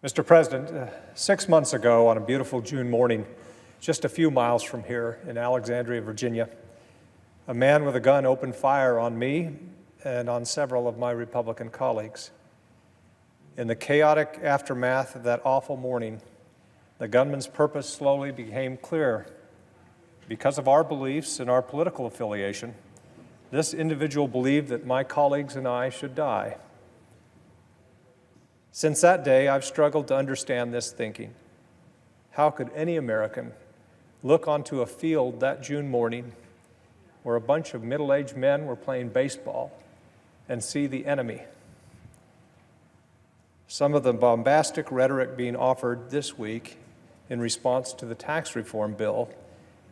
Mr. President, 6 months ago on a beautiful June morning, just a few miles from here in Alexandria, Virginia, a man with a gun opened fire on me and on several of my Republican colleagues. In the chaotic aftermath of that awful morning, the gunman's purpose slowly became clear. Because of our beliefs and our political affiliation, this individual believed that my colleagues and I should die. Since that day, I've struggled to understand this thinking. How could any American look onto a field that June morning where a bunch of middle-aged men were playing baseball and see the enemy? Some of the bombastic rhetoric being offered this week in response to the tax reform bill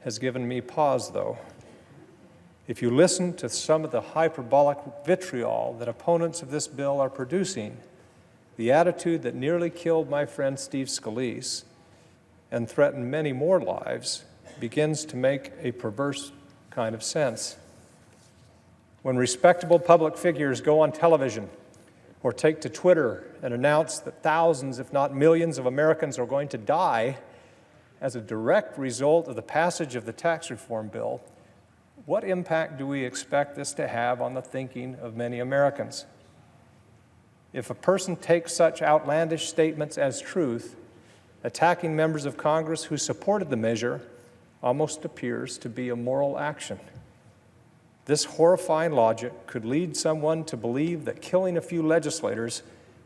has given me pause, though. If you listen to some of the hyperbolic vitriol that opponents of this bill are producing, the attitude that nearly killed my friend Steve Scalise and threatened many more lives begins to make a perverse kind of sense. When respectable public figures go on television or take to Twitter and announce that thousands, if not millions, of Americans are going to die as a direct result of the passage of the tax reform bill, what impact do we expect this to have on the thinking of many Americans? If a person takes such outlandish statements as truth, attacking members of Congress who supported the measure almost appears to be a moral action. This horrifying logic could lead someone to believe that killing a few legislators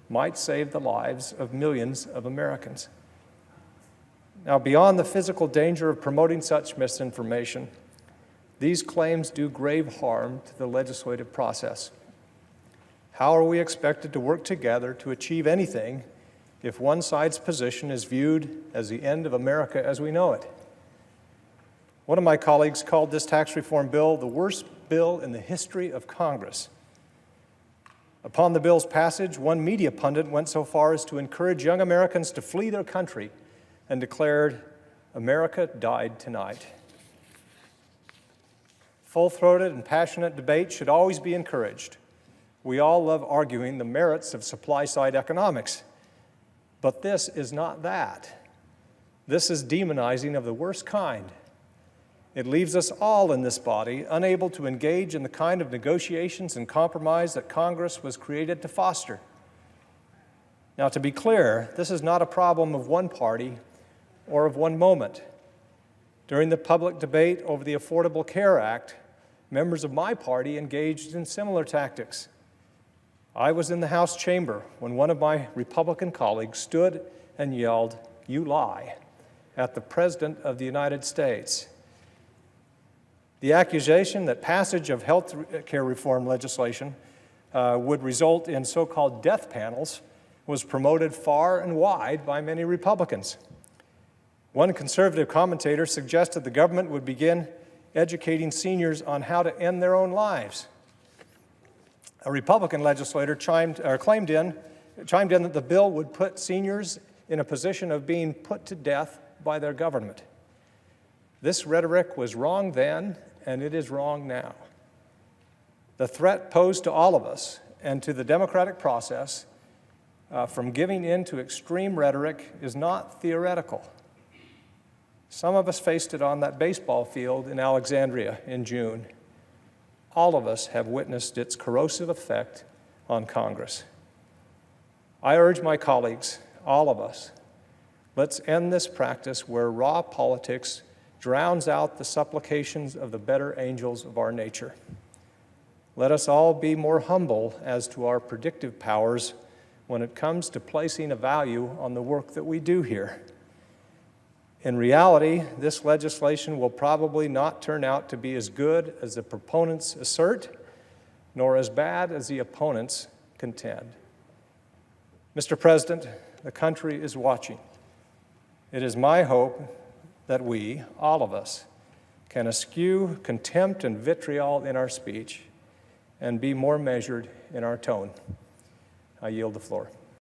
might save the lives of millions of Americans. Now, beyond the physical danger of promoting such misinformation, these claims do grave harm to the legislative process. How are we expected to work together to achieve anything if one side's position is viewed as the end of America as we know it? One of my colleagues called this tax reform bill the worst bill in the history of Congress. Upon the bill's passage, one media pundit went so far as to encourage young Americans to flee their country and declared, "America died tonight." Full-throated and passionate debate should always be encouraged. We all love arguing the merits of supply-side economics, but this is not that. This is demonizing of the worst kind. It leaves us all in this body unable to engage in the kind of negotiations and compromise that Congress was created to foster. Now, to be clear, this is not a problem of one party or of one moment. During the public debate over the Affordable Care Act, members of my party engaged in similar tactics. I was in the House chamber when one of my Republican colleagues stood and yelled, "You lie," at the President of the United States. The accusation that passage of health care reform legislation would result in so-called death panels was promoted far and wide by many Republicans. One conservative commentator suggested the government would begin educating seniors on how to end their own lives. A Republican legislator chimed in that the bill would put seniors in a position of being put to death by their government. This rhetoric was wrong then, and it is wrong now. The threat posed to all of us and to the democratic process from giving in to extreme rhetoric is not theoretical. Some of us faced it on that baseball field in Alexandria in June. All of us have witnessed its corrosive effect on Congress. I urge my colleagues, all of us, let's end this practice where raw politics drowns out the supplications of the better angels of our nature. Let us all be more humble as to our predictive powers when it comes to placing a value on the work that we do here. In reality, this legislation will probably not turn out to be as good as the proponents assert, nor as bad as the opponents contend. Mr. President, the country is watching. It is my hope that we, all of us, can eschew contempt and vitriol in our speech and be more measured in our tone. I yield the floor.